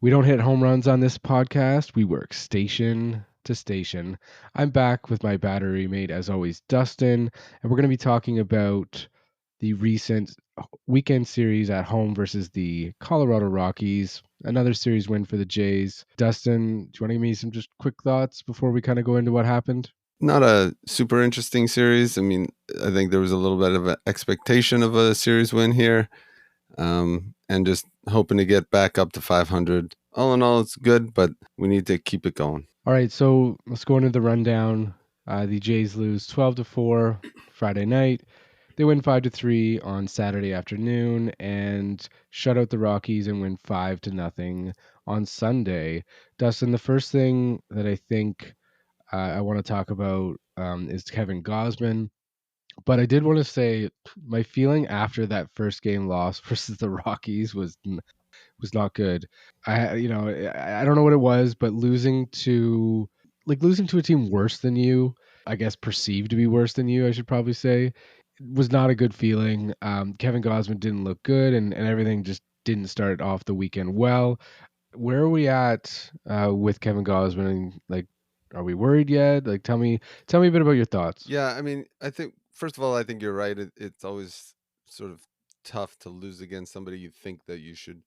We don't hit home runs on this podcast. We work station to station. I'm back with my battery mate, as always, Dustin, and we're going to be talking about the recent weekend series at home versus the Colorado Rockies. Another series win for the Jays. Dustin, do you want to give me some just quick thoughts before we kind of go into what happened? Not a super interesting series. I mean, I think there was a little bit of an expectation of a series win here, and just hoping to get back up to 500. All in all, it's good, but we need to keep it going. All right, so let's go into the rundown. The Jays lose 12-4 Friday night. They win 5-3 on Saturday afternoon and shut out the Rockies and win 5-0 on Sunday. Dustin, the first thing that I think I want to talk about is Kevin Gausman. But I did want to say my feeling after that first game loss versus the Rockies was not good. I don't know what it was, but losing to a team worse than you, I guess perceived to be worse than you, I should probably say, was not a good feeling. Kevin Gausman didn't look good, and everything just didn't start off the weekend well. Where are we at with Kevin Gausman? Like, are we worried yet? Like, tell me a bit about your thoughts. Yeah, I mean, I think first of all, I think you're right. It's always sort of tough to lose against somebody you think that you should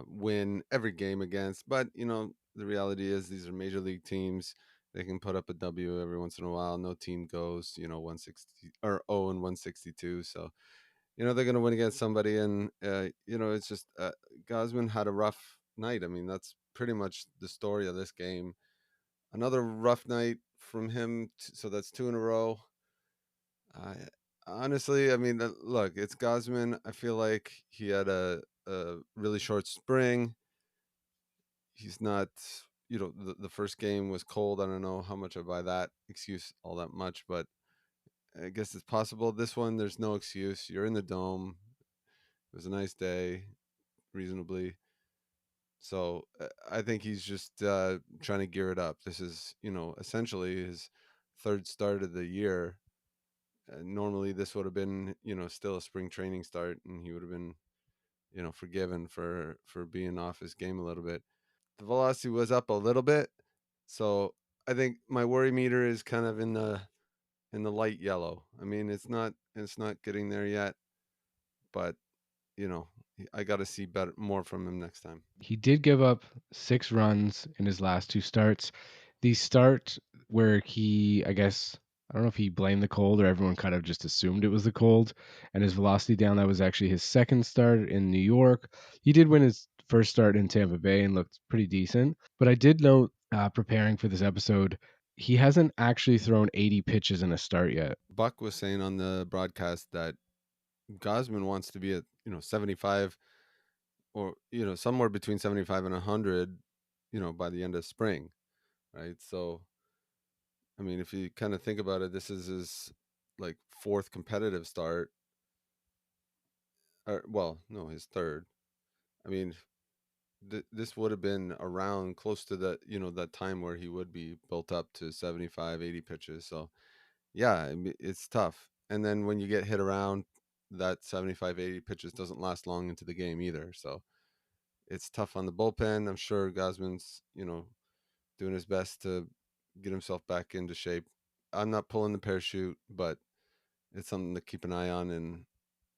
win every game against. But the reality is these are major league teams. They can put up a W every once in a while. No team goes 160 or 0-162. So they're going to win against somebody, and it's just Gosman had a rough night. I mean, that's pretty much the story of this game. Another rough night from him, so that's two in a row. I honestly, I mean, look, it's Gosman. I feel like he had a really short spring. He's not, the first game was cold. I don't know how much I buy that excuse all that much, but I guess it's possible. This one, there's no excuse. You're in the dome. It was a nice day, reasonably. So I think he's just trying to gear it up. This is, essentially his third start of the year. Normally, this would have been, still a spring training start, and he would have been, forgiven for being off his game a little bit. The velocity was up a little bit, so I think my worry meter is kind of in the light yellow. I mean, it's not getting there yet, but you know, I got to see better more from him next time. He did give up 6 runs in his last two starts. The start where I guess, I don't know if he blamed the cold or everyone kind of just assumed it was the cold and his velocity down. That was actually his second start in New York. He did win his first start in Tampa Bay and looked pretty decent. But I did note, preparing for this episode, he hasn't actually thrown 80 pitches in a start yet. Buck was saying on the broadcast that Gosman wants to be at 75, or somewhere between 75 and 100, by the end of spring, right? So I mean, if you kind of think about it, this is his like fourth competitive start, or well, no, his third. I mean, this would have been around close to that time where he would be built up to 75, 80 pitches. So yeah, I mean, it's tough. And then when you get hit around, that 75, 80 pitches doesn't last long into the game either. So it's tough on the bullpen. I'm sure Gosman's doing his best to get himself back into shape. I'm not pulling the parachute, but it's something to keep an eye on, and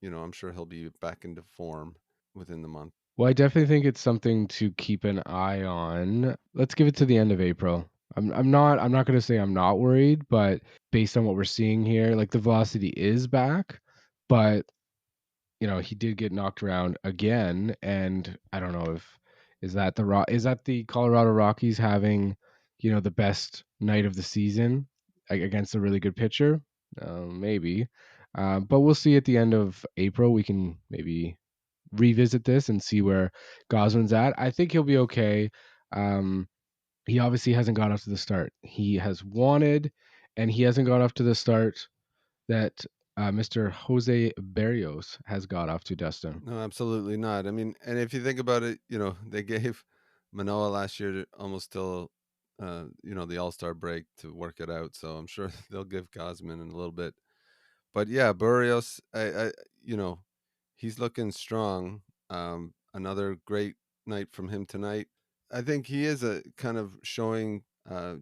I'm sure he'll be back into form within the month. Well, I definitely think it's something to keep an eye on. Let's give it to the end of April. I'm not going to say I'm not worried, but based on what we're seeing here, like the velocity is back, but he did get knocked around again, and I don't know if is that the Colorado Rockies having, the best night of the season against a really good pitcher? Maybe. But we'll see at the end of April. We can maybe revisit this and see where Gosman's at. I think he'll be okay. Um, he obviously hasn't got off to the start he has wanted, and he hasn't got off to the start that Mr. Jose Barrios has got off to, Dustin. No, absolutely not. I mean, and if you think about it, they gave Manoa last year almost till the All-Star break to work it out. So I'm sure they'll give Gosman in a little bit. But yeah, Burrios, I he's looking strong. Another great night from him tonight. I think he is a kind of showing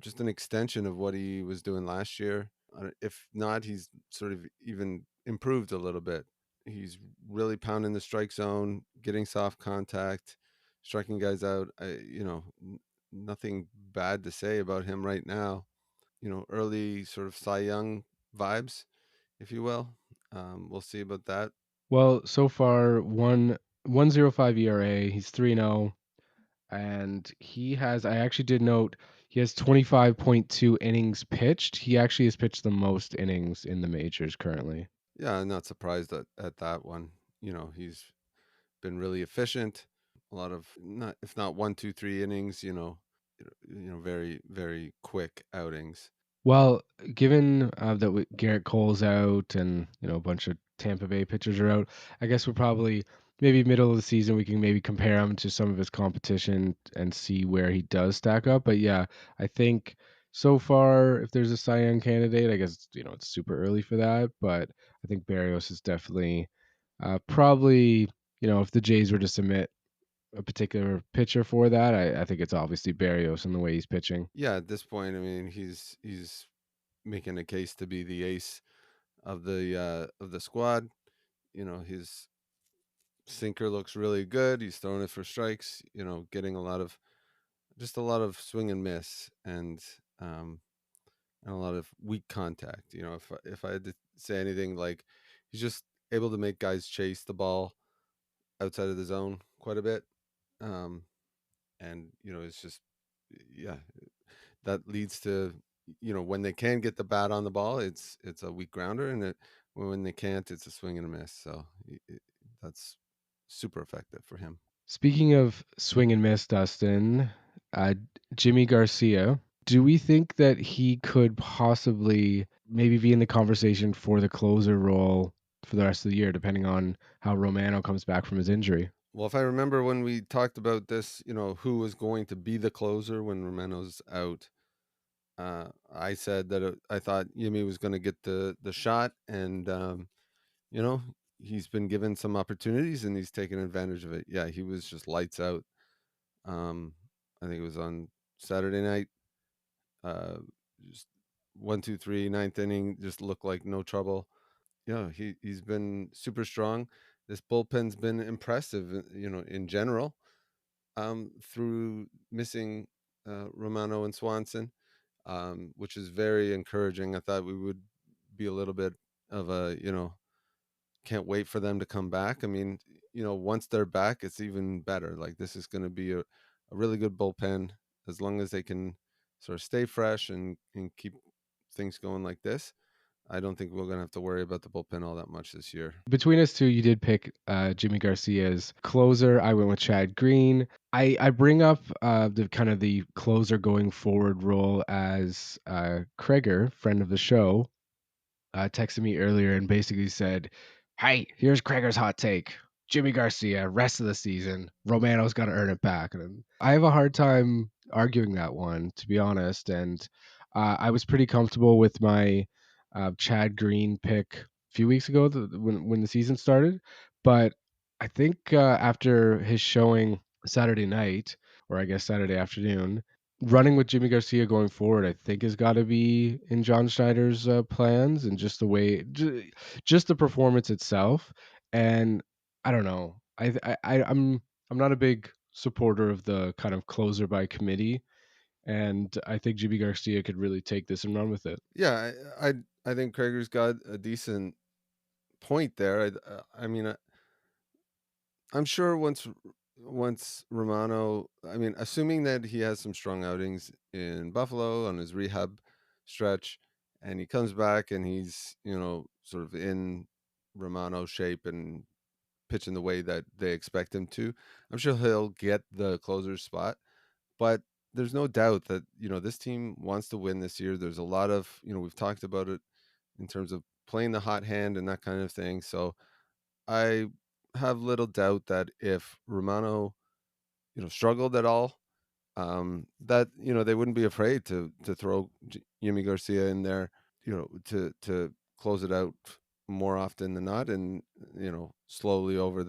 just an extension of what he was doing last year. If not, he's sort of even improved a little bit. He's really pounding the strike zone, getting soft contact, striking guys out. Nothing bad to say about him right now. Early sort of Cy Young vibes, if you will. We'll see about that. Well, so far 1.05 ERA. He's 3-0, and he has. I actually did note he has 25.2 innings pitched. He actually has pitched the most innings in the majors currently. Yeah, I'm not surprised at that one. He's been really efficient. A lot of not if not 1, 2, 3 innings. Very very quick outings. Well, given that Garrett Cole's out and a bunch of Tampa Bay pitchers are out, I guess we're probably maybe middle of the season we can maybe compare him to some of his competition and see where he does stack up. But yeah, I think so far if there's a Cy Young candidate, I guess it's super early for that, but I think Barrios is definitely probably if the Jays were to submit a particular pitcher for that, I think it's obviously Barrios in the way he's pitching. Yeah, at this point, I mean, he's making a case to be the ace of the squad. His sinker looks really good. He's throwing it for strikes. Getting a lot of swing and miss, um, and a lot of weak contact. If I had to say anything, like he's just able to make guys chase the ball outside of the zone quite a bit. Um, and it's just yeah, that leads to when they can get the bat on the ball, it's a weak grounder, and when they can't, it's a swing and a miss. So that's super effective for him. Speaking of swing and miss, Dustin, uh, Jimmy Garcia, do we think that he could possibly maybe be in the conversation for the closer role for the rest of the year, depending on how Romano comes back from his injury? Well, if I remember when we talked about this, who was going to be the closer when Romano's out, I said that I thought Yimi was going to get the shot, and you know he's been given some opportunities and he's taken advantage of it. Yeah, he was just lights out. Um, I think it was on Saturday night. Uh, just 1, 2, 3, ninth inning, just looked like no trouble. Yeah, he's been super strong. This bullpen's been impressive, in general. Through missing Romano and Swanson, which is very encouraging. I thought we would be a little bit of a, can't wait for them to come back. I mean, once they're back, it's even better. Like this is going to be a really good bullpen as long as they can sort of stay fresh and keep things going like this. I don't think we're going to have to worry about the bullpen all that much this year. Between us two, you did pick Jimmy Garcia's closer. I went with Chad Green. I bring up the kind of the closer going forward role as Kreger, friend of the show, texted me earlier and basically said, "Hey, here's Krager's hot take. Jimmy Garcia, rest of the season. Romano's got to earn it back." And I have a hard time arguing that one, to be honest. And I was pretty comfortable with my Chad Green pick a few weeks ago when the season started. But I think after his showing Saturday night, or I guess Saturday afternoon, running with Jimmy Garcia going forward, I think has got to be in John Schneider's plans, and just the way, just the performance itself. And I don't know, I'm not a big supporter of the kind of closer by committee, and I think Jimmy Garcia could really take this and run with it. Yeah, I think Krager's got a decent point there. I mean, I'm sure once Romano, I mean, assuming that he has some strong outings in Buffalo on his rehab stretch, and he comes back and he's sort of in Romano shape and pitching the way that they expect him to, I'm sure he'll get the closer spot. But there's no doubt that this team wants to win this year. There's a lot of we've talked about it in terms of playing the hot hand and that kind of thing. So I have little doubt that if Romano, struggled at all, that they wouldn't be afraid to throw Yimi Garcia in there, to close it out more often than not, and slowly over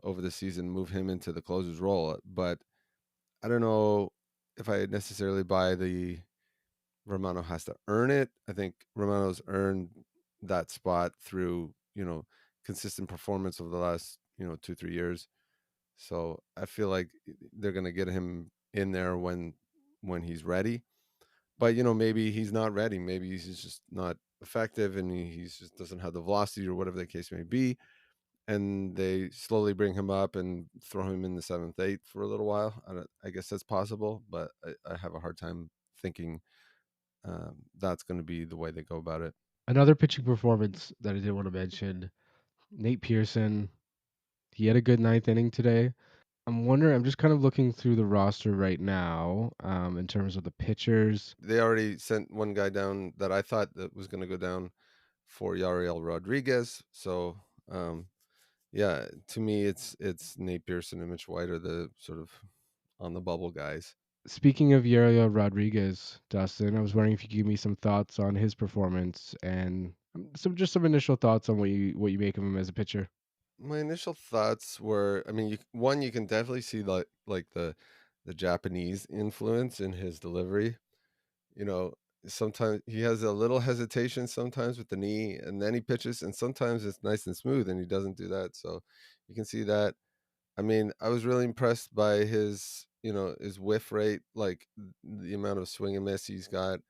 over the season, move him into the closer's role. But I don't know if I necessarily buy the Romano has to earn it. I think Romano's earned that spot through, consistent performance over the last, 2 3 years. So I feel like they're gonna get him in there when he's ready. But maybe he's not ready. Maybe he's just not effective, and he's just doesn't have the velocity or whatever the case may be. And they slowly bring him up and throw him in the seventh, eighth for a little while. I guess that's possible, but I have a hard time thinking that's going to be the way they go about it. Another pitching performance that I did want to mention, Nate Pearson. He had a good ninth inning today. I'm wondering. I'm just kind of looking through the roster right now, in terms of the pitchers. They already sent one guy down that I thought that was going to go down for Yariel Rodriguez. So yeah, to me, it's Nate Pearson and Mitch White are the sort of on the bubble guys. Speaking of Yariel Rodriguez, Dustin, I was wondering if you could give me some thoughts on his performance and some initial thoughts on what you make of him as a pitcher. My initial thoughts were, I mean, one, you can definitely see like the Japanese influence in his delivery. You know, sometimes he has a little hesitation sometimes with the knee, and then he pitches, and sometimes it's nice and smooth, and he doesn't do that. So you can see that. I mean, I was really impressed by his whiff rate, like the amount of swing and miss he's got,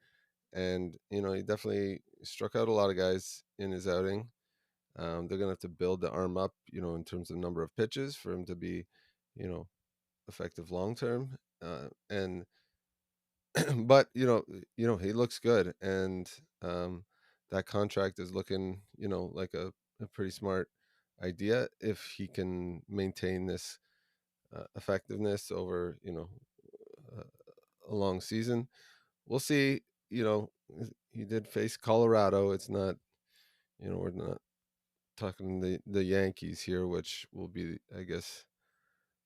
and he definitely struck out a lot of guys in his outing. They're gonna have to build the arm up, in terms of number of pitches for him to be, you know, effective long term. And but he looks good, and that contract is looking, like a pretty smart idea if he can maintain this effectiveness over uh, a long season. We'll see. You know, he did face Colorado. It's not, we're not talking the Yankees here, which will be, I guess,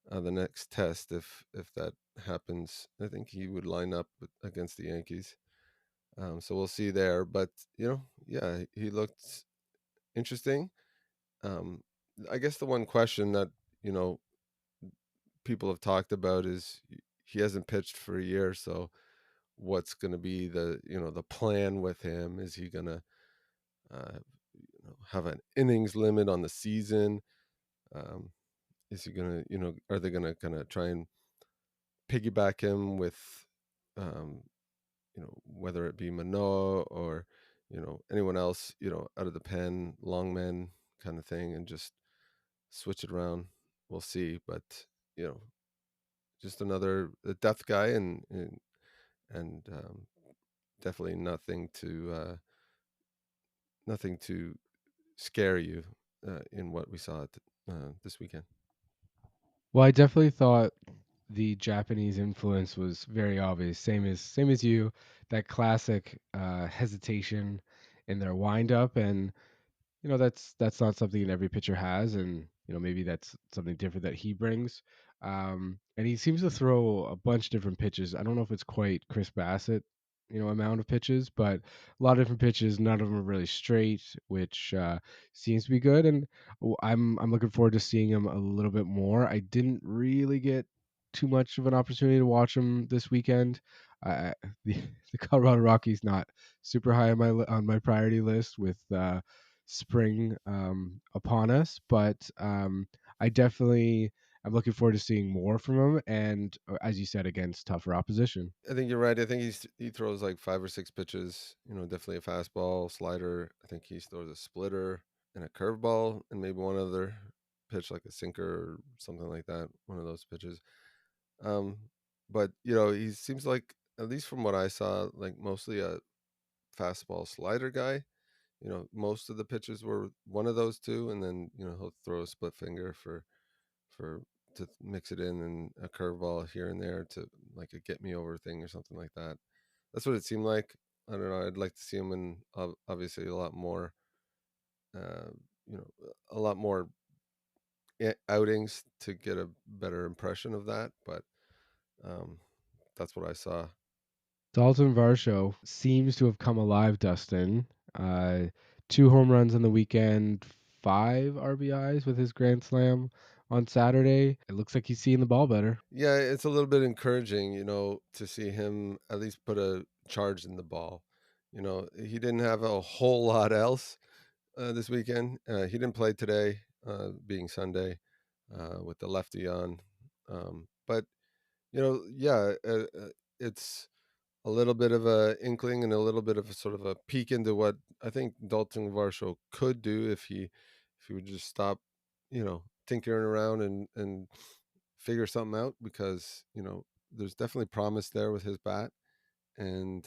the next test if that happens. I think he would line up against the Yankees. So we'll see there. But yeah, he looked interesting. Um, I guess the one question that you know people have talked about is he hasn't pitched for a year, so what's going to be the plan with him? Is he going to have an innings limit on the season? Um, is he going to are they going to kind of try and piggyback him with um, whether it be Manoa or anyone else, out of the pen, long men kind of thing, and just switch it around. We'll see, but you know, just another depth guy, and definitely nothing to scare you in what we saw this weekend. Well, I definitely thought the Japanese influence was very obvious. Same as you. That classic hesitation in their windup, and that's not something that every pitcher has, and maybe that's something different that he brings. And he seems to throw a bunch of different pitches. I don't know if it's quite Chris Bassett, amount of pitches, but a lot of different pitches. None of them are really straight, which seems to be good. And I'm looking forward to seeing him a little bit more. I didn't really get too much of an opportunity to watch him this weekend. I, the, the Colorado Rockies not super high on my priority list with spring upon us, but I definitely I'm looking forward to seeing more from him, and as you said, against tougher opposition. I think you're right. I think he throws like 5 or 6 pitches. Definitely a fastball, slider. I think he throws a splitter and a curveball, and maybe one other pitch like a sinker or something like that. One of those pitches. Um, but he seems like, at least from what I saw, like mostly a fastball slider guy. Most of the pitches were one of those two, and then he'll throw a split finger for to mix it in, and a curveball here and there to like a get me over thing or something like that. That's what it seemed like. I don't know. I'd like to see him in obviously uh, a lot more outings to get a better impression of that. But um, that's what I saw. Dalton Varsho seems to have come alive, Dustin. Uh, 2 home runs on the weekend, 5 RBIs with his grand slam. on Saturday. It looks like he's seeing the ball better. Yeah, it's a little bit encouraging, to see him at least put a charge in the ball. He didn't have a whole lot else this weekend. He didn't play today, being Sunday, with the lefty on. But yeah, it's a little bit of a inkling and a little bit of a sort of a peek into what I think Dalton Varsho could do if he would just stop, tinkering around and figure something out, because there's definitely promise there with his bat, and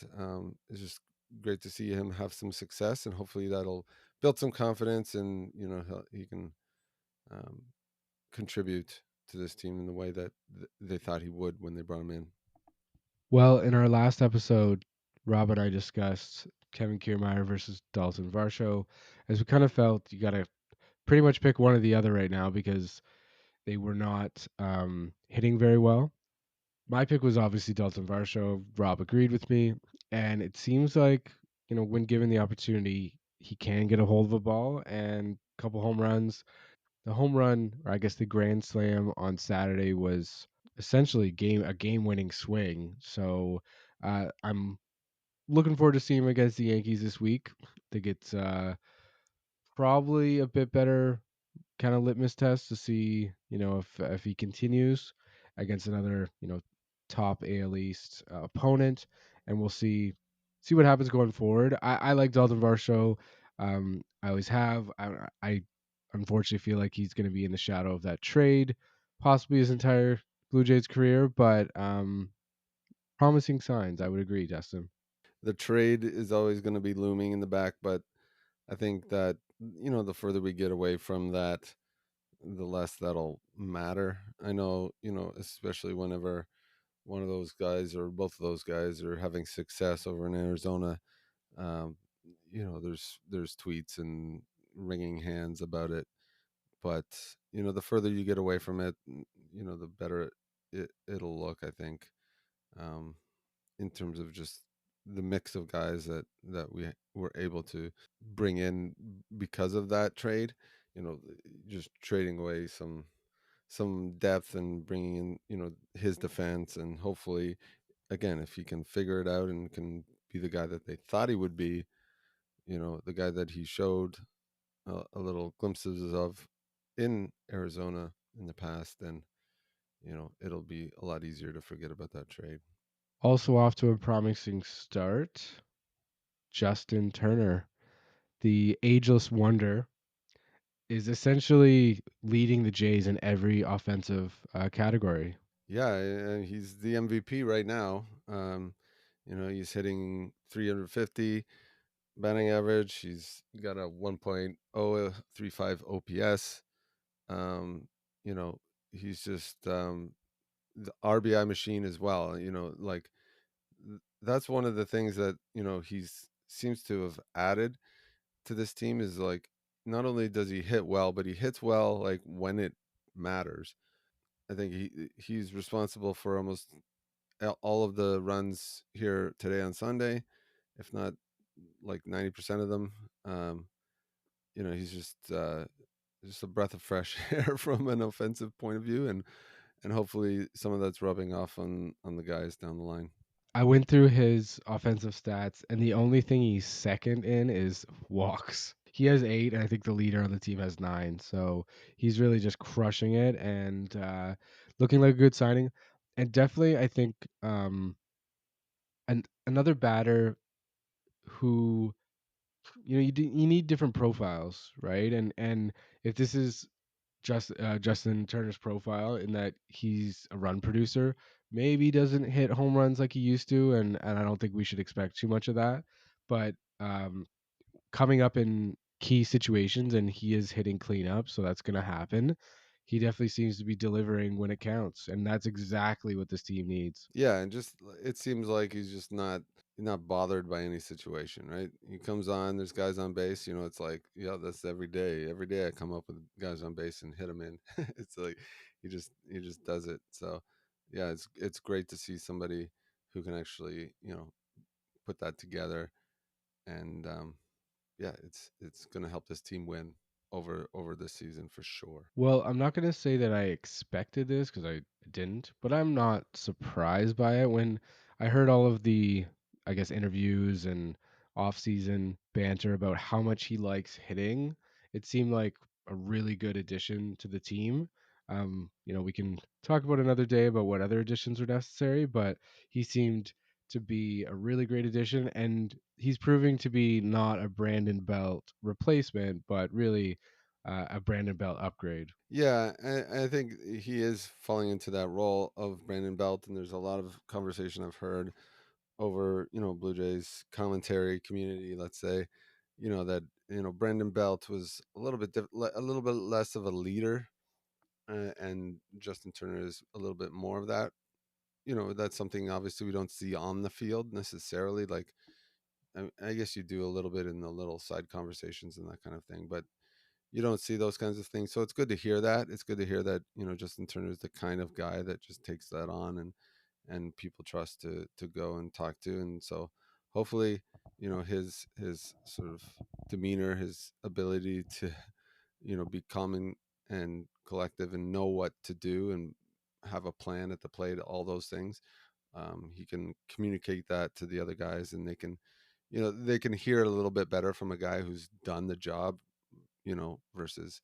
it's just great to see him have some success, and hopefully that'll build some confidence, and he can um, contribute to this team in the way that they thought he would when they brought him in. Well, in our last episode, Rob and I discussed Kevin Kiermaier versus Dalton Varsho, as we kind of felt you got to pretty much pick one or the other right now because they were not hitting very well. My pick was obviously Dalton Varsho. Rob agreed with me, and it seems like when given the opportunity, he can get a hold of a ball and a couple home runs. The home run, or I guess the grand slam on Saturday, was essentially a game winning swing. So I'm looking forward to seeing him against the Yankees this week. I think it's probably a bit better kind of litmus test to see, if he continues against another, top AL East opponent, and we'll see what happens going forward. I like Dalton Varsho. I always have. I unfortunately feel like he's going to be in the shadow of that trade, possibly his entire Blue Jays career, but promising signs. I would agree, Dustin. The trade is always going to be looming in the back, but I think that the further we get away from that, the less that'll matter. I know, especially whenever one of those guys or both of those guys are having success over in Arizona. Um, there's tweets and wringing hands about it, but the further you get away from it, the better it'll look. I think, um, in terms of just the mix of guys that we were able to bring in because of that trade. Just trading away some depth and bringing in his defense, and hopefully again, if he can figure it out and can be the guy that they thought he would be, the guy that he showed a little glimpses of in Arizona in the past, then it'll be a lot easier to forget about that trade. Also off to a promising start, Justin Turner, the ageless wonder, is essentially leading the Jays in every offensive category. Yeah, and he's the MVP right now. He's hitting 350 batting average. He's got a 1.035 OPS. Um, you know, he's just the RBI machine as well. Like that's one of the things that he's seems to have added to this team, is like not only does he hit well, but he hits well like when it matters. I think he's responsible for almost all of the runs here today on Sunday, if not like 90% of them. He's just a breath of fresh air from an offensive point of view, and hopefully some of that's rubbing off on the guys down the line. I went through his offensive stats, and the only thing he's second in is walks. He has 8, and I think the leader on the team has 9. So he's really just crushing it and looking like a good signing. And definitely, I think another batter who you need different profiles, right? And if this is Justin Turner's profile in that he's a run producer, maybe doesn't hit home runs like he used to, and I don't think we should expect too much of that. But coming up in key situations, and he is hitting cleanup, so that's going to happen. He definitely seems to be delivering when it counts, and that's exactly what this team needs. Yeah, and just it seems like he's just not bothered by any situation, right? He comes on, there's guys on base, it's like, yeah, that's every day. Every day I come up with guys on base and hit them in. It's like he just does it. So, yeah, it's great to see somebody who can actually, put that together, and yeah, it's going to help this team win. over this season for sure. Well, I'm not gonna say that I expected this because I didn't, but I'm not surprised by it. When I heard all of the, I guess, interviews and off-season banter about how much he likes hitting, it seemed like a really good addition to the team. We can talk about another day about what other additions were necessary, but he seemed to be a really great addition, and he's proving to be not a Brandon Belt replacement, but really a Brandon Belt upgrade. Yeah, I think he is falling into that role of Brandon Belt, and there's a lot of conversation I've heard over Blue Jays commentary community, let's say, that Brandon Belt was a little bit a little bit less of a leader, and Justin Turner is a little bit more of that. That's something obviously we don't see on the field necessarily. Like I guess you do a little bit in the little side conversations and that kind of thing, but you don't see those kinds of things. So it's good to hear that. It's good to hear that Justin Turner is the kind of guy that just takes that on and people trust to go and talk to. And so hopefully, his sort of demeanor, his ability to be calm and collective and know what to do and have a plan at the plate, all those things. He can communicate that to the other guys, and they can hear a little bit better from a guy who's done the job, versus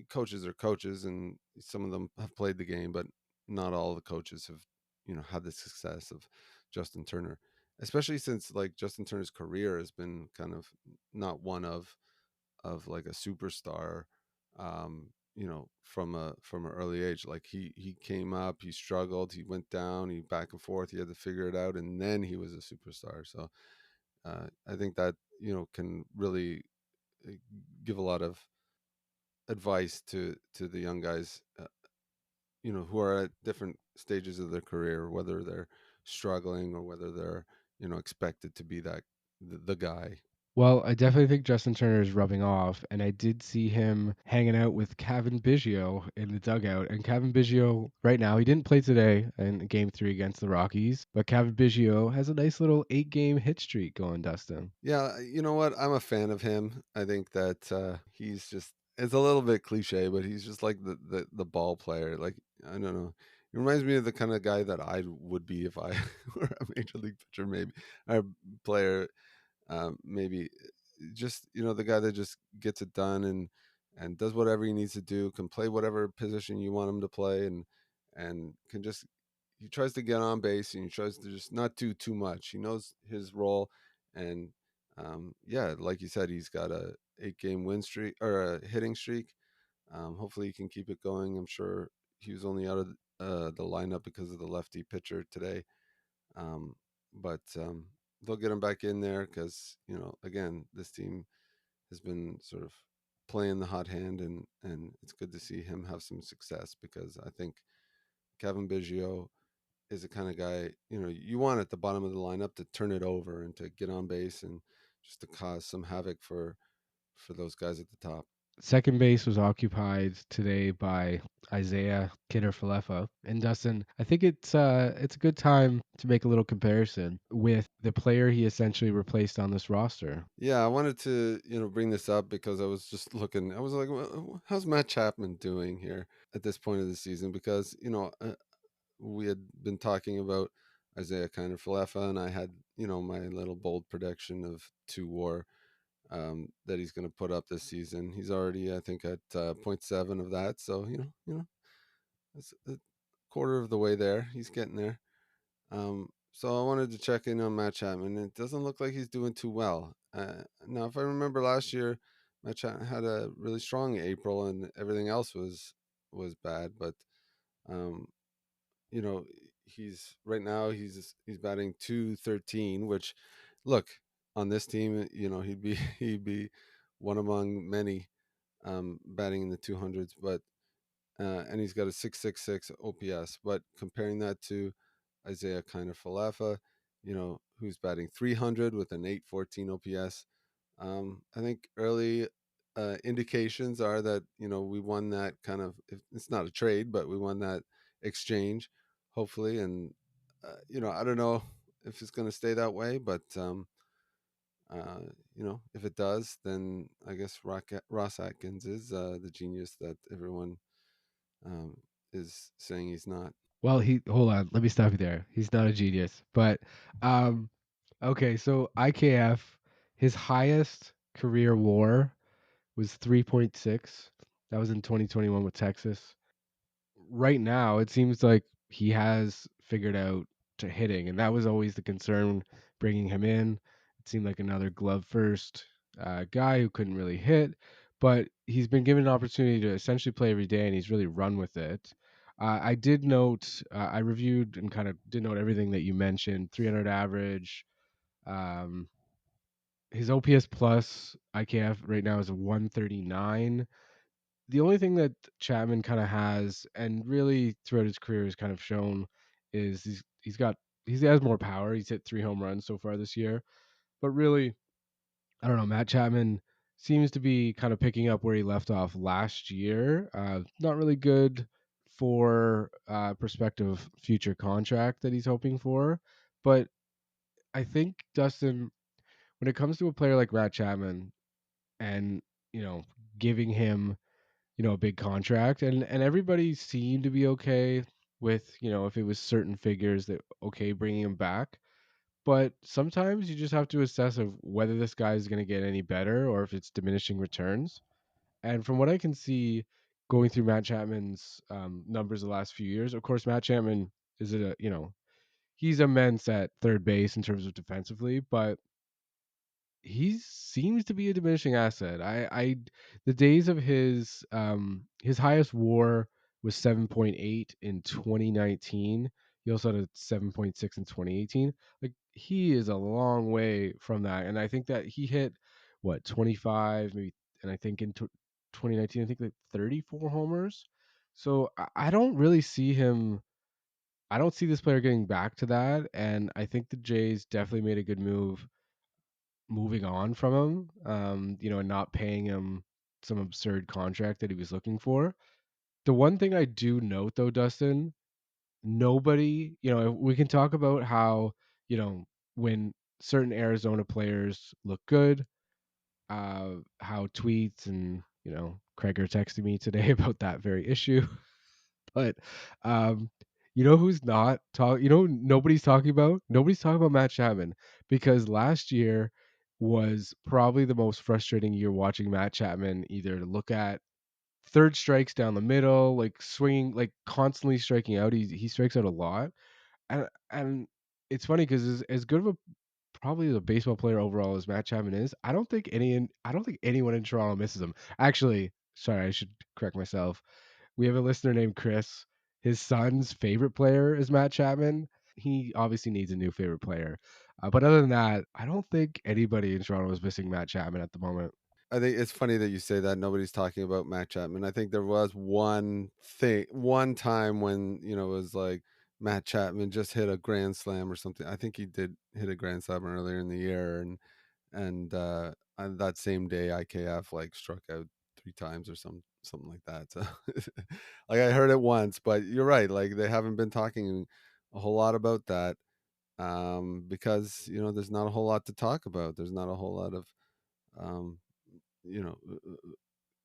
coaches are coaches, and some of them have played the game, but not all the coaches have had the success of Justin Turner, especially since like Justin Turner's career has been kind of not one of like a superstar, from an early age. Like he came up, he struggled, he went down, he back and forth, he had to figure it out, and then he was a superstar. So I think that can really uh, give a lot of advice to the young guys, who are at different stages of their career, whether they're struggling or whether they're expected to be the guy. Well, I definitely think Justin Turner is rubbing off, and I did see him hanging out with Cavan Biggio in the dugout. And Cavan Biggio, right now, he didn't play today in Game 3 against the Rockies, but Cavan Biggio has a nice little 8-game hit streak going, Dustin. Yeah, you know what? I'm a fan of him. I think that he's just it's a little bit cliche, but he's just like the ball player. Like I don't know. He reminds me of the kind of guy that I would be if I were a major league pitcher, maybe, or player. Maybe just the guy that just gets it done and does whatever he needs to do, can play whatever position you want him to play, and can just he tries to get on base and he tries to just not do too much. He knows his role, and yeah, like you said, he's got a 8-game win streak or a hitting streak. Hopefully, he can keep it going. I'm sure he was only out of the lineup because of the lefty pitcher today, um, but they'll get him back in there because again, this team has been sort of playing the hot hand, and it's good to see him have some success because I think Kevin Biggio is the kind of guy you want at the bottom of the lineup to turn it over and to get on base and just to cause some havoc for those guys at the top. Second base was occupied today by Isaiah Kidder Falefa. And Dustin, I think it's a good time to make a little comparison with the player he essentially replaced on this roster. Yeah, I wanted to bring this up because I was just looking. I was like, how's Matt Chapman doing here at this point of the season? Because we had been talking about Isaiah kind of Falefa, and I had my little bold prediction of 2 WAR, that he's going to put up this season. He's already, I think, at point .7 of that. So it's a quarter of the way there. He's getting there. So I wanted to check in on Matt Chapman. It doesn't look like he's doing too well. Now, if I remember last year, Matt Chapman had a really strong April, and everything else was bad. But um, you know, he's right now he's batting 213, which, look, on this team, he'd be he'd be one among many, batting in the 200s, but and he's got a 666 OPS. But comparing that to Isaiah kind of Falefa, who's batting 300 with an 814 OPS, I think early indications are that we won that kind of. It's not a trade, but we won that exchange, hopefully. And I don't know if it's going to stay that way, but Uh, if it does, then I guess Ross Atkins is the genius that everyone um, is saying he's not. Well, he hold on, let me stop you there. He's not a genius, but um, okay. So IKF, his highest career WAR was 3.6. That was in 2021 with Texas. Right now, it seems like he has figured out to hitting, and that was always the concern bringing him in. It seemed like another glove first guy who couldn't really hit, but he's been given an opportunity to essentially play every day, and he's really run with it. I did note, I reviewed and kind of did note everything that you mentioned 300 average. Um, his OPS plus IKF right now is a 139. The only thing that Chapman kind of has, and really throughout his career has kind of shown, is he has more power. He's hit 3 home runs so far this year, but really, I don't know. Matt Chapman seems to be kind of picking up where he left off last year. Not really good for prospective future contract that he's hoping for, but I think Dustin, when it comes to a player like Matt Chapman, and you know, giving him a big contract, and everybody seemed to be okay with, if it was certain figures that okay bringing him back. But sometimes you just have to assess of whether this guy is going to get any better or if it's diminishing returns. And from what I can see, going through Matt Chapman's numbers the last few years, of course, Matt Chapman is he's immense at third base in terms of defensively, but he seems to be a diminishing asset. The days of his highest WAR was 7.8 in 2019. He also had a 7.6 in 2018. Like he is a long way from that, and I think that he hit what 25 maybe, and I think in 2019 I think like 34 homers. So I don't really see him. I don't see this player getting back to that, and I think the Jays definitely made a good move moving on from him, and not paying him some absurd contract that he was looking for. The one thing I do note though, Dustin, nobody, we can talk about how, when certain Arizona players look good, how tweets and, Craig are texting me today about that very issue. But who's not talk nobody's talking about? Nobody's talking about Matt Chapman, because last year was probably the most frustrating year watching Matt Chapman, either to look at third strikes down the middle, like swinging, like constantly striking out. He strikes out a lot. And it's funny because as good of a probably the baseball player overall as Matt Chapman is, I don't think anyone in Toronto misses him. Actually, sorry, I should correct myself. We have a listener named Chris. His son's favorite player is Matt Chapman. He obviously needs a new favorite player. But other than that, I don't think anybody in Toronto is missing Matt Chapman at the moment. I think it's funny that you say that nobody's talking about Matt Chapman. I think there was one time when it was like Matt Chapman just hit a grand slam or something. I think he did hit a grand slam earlier in the year, and on that same day, IKF like struck out 3 times or something like that. So, like I heard it once, but you're right. Like they haven't been talking a whole lot about that because there's not a whole lot to talk about. There's not a whole lot of um, you know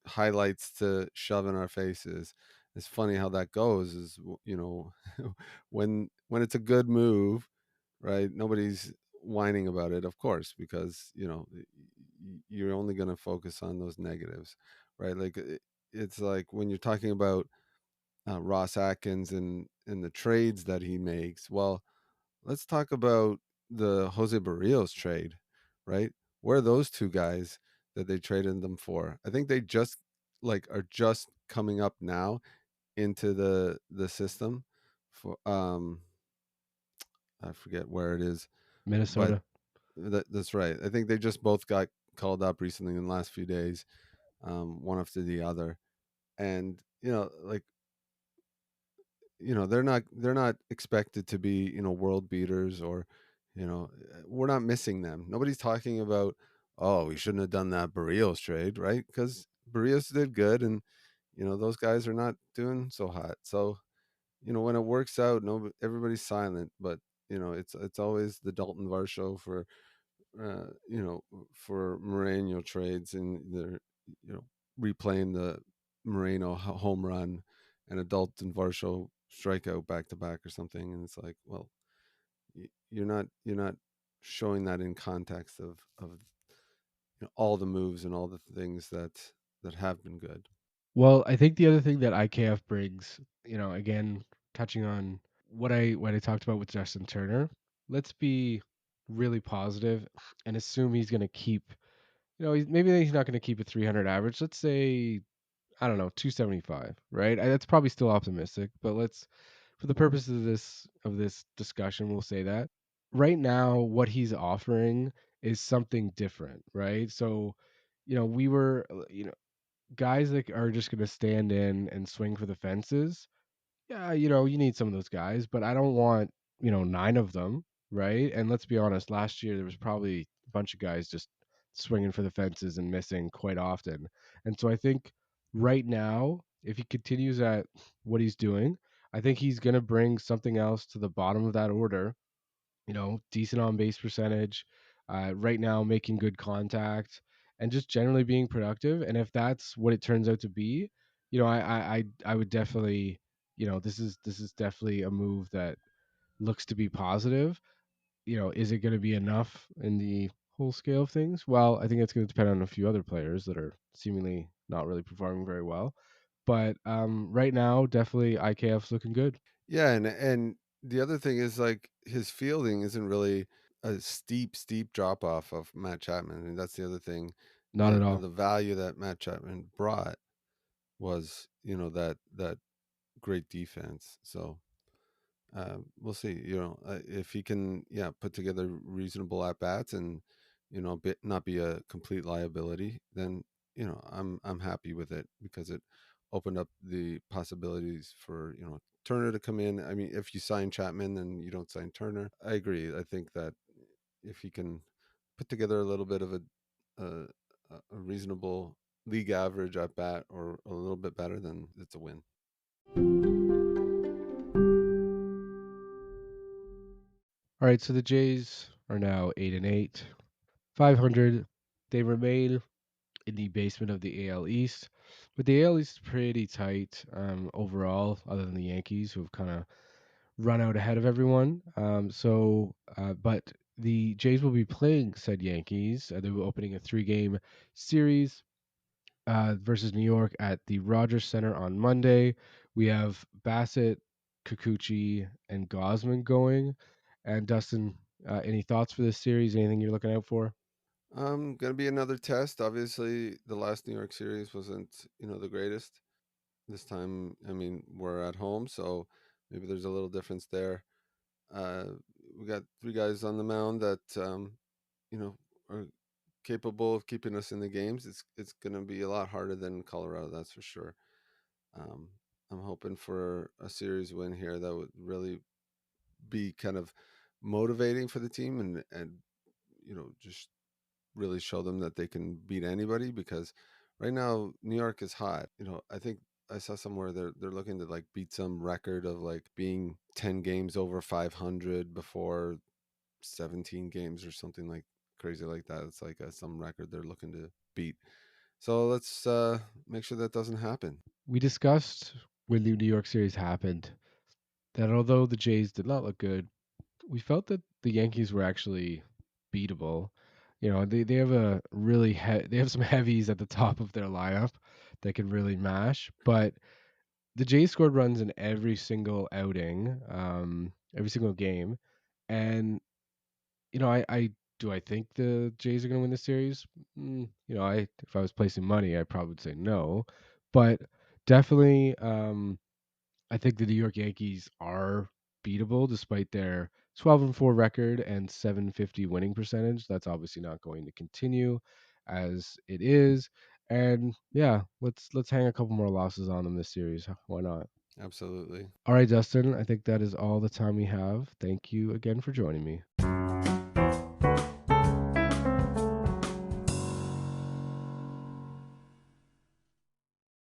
highlights to shove in our faces. It's funny how that goes. When it's a good move, right? Nobody's whining about it, of course, because you're only going to focus on those negatives, right? Like it's like when you're talking about Ross Atkins and the trades that he makes. Well, let's talk about the Jose Barrios trade, right? Where are those two guys that they traded them for? I think they just are just coming up now into the system for I forget where it is, but Minnesota. that's right. I think they just both got called up recently in the last few days, one after the other, and they're not expected to be world beaters or we're not missing them. Nobody's talking about, oh, we shouldn't have done that Barrios trade, right? Because Barrios did good, and those guys are not doing so hot. So when it works out, no, everybody's silent, but it's always the Dalton Varsho for for Moreno trades, and they're you know replaying the Moreno home run and adult and Varsho strikeout back to back or something, and it's like, well, you're not showing that in context of all the moves and all the things that have been good. Well, I think the other thing that IKF brings, again, touching on what I talked about with Justin Turner, let's be really positive and assume he's going to keep, maybe he's not going to keep a 300 average. Let's say, I don't know, 275, right? That's probably still optimistic, but let's, for the purposes of this discussion, we'll say that. Right now, what he's offering is something different, right? So, we were, guys that are just going to stand in and swing for the fences. Yeah, you need some of those guys, but I don't want, nine of them, right? And let's be honest, last year there was probably a bunch of guys just swinging for the fences and missing quite often. And so I think right now, if he continues at what he's doing, I think he's going to bring something else to the bottom of that order, decent on base percentage, right now making good contact, and just generally being productive. And if that's what it turns out to be, I would definitely, this is definitely a move that looks to be positive. Is it going to be enough in the whole scale of things? Well, I think it's going to depend on a few other players that are seemingly not really performing very well. But right now, definitely IKF's looking good. Yeah, and the other thing is, like, his fielding isn't really a steep drop off of Matt Chapman. And that's the other thing. Not at all. The value that Matt Chapman brought was, that great defense. So we'll see. If he can, yeah, put together reasonable at bats and not be a complete liability, then I'm happy with it, because it opened up the possibilities for Turner to come in. I mean, if you sign Chapman and you don't sign Turner, I agree. I think that if he can put together a little bit of a, a reasonable league average at bat, or a little bit better, then it's a win. All right, so the Jays are now 8-8, 500. They remain in the basement of the AL East, but the AL East is pretty tight overall, other than the Yankees, who have kind of run out ahead of everyone. But the Jays will be playing said Yankees. They will be opening a three-game series versus New York at the Rogers Center on Monday. We have Bassett, Kikuchi, and Gausman going. And Dustin, any thoughts for this series? Anything you're looking out for? Gonna be another test. Obviously, the last New York series wasn't, the greatest. This time, I mean, we're at home, so maybe there's a little difference there. Uh, we got three guys on the mound that you know are capable of keeping us in the games. It's gonna be a lot harder than Colorado, that's for sure. Um, I'm hoping for a series win here that would really be kind of motivating for the team, and just really show them that they can beat anybody, because right now New York is hot. I think I saw somewhere they're looking to, like, beat some record of, like, being 10 games over 500 before 17 games or something like crazy like that. It's like some record they're looking to beat. So let's make sure that doesn't happen. We discussed when the New York series happened that although the Jays did not look good, we felt that the Yankees were actually beatable. They have a really they have some heavies at the top of their lineup that can really mash, but the Jays scored runs in every single outing, every single game, and I do I think the Jays are going to win the series? I if I was placing money, I probably would say no, but definitely, I think the New York Yankees are beatable despite their 12-4 record and 750 winning percentage. That's obviously not going to continue as it is. And yeah, let's hang a couple more losses on them this series. Why not? Absolutely. All right, Dustin, I think that is all the time we have. Thank you again for joining me.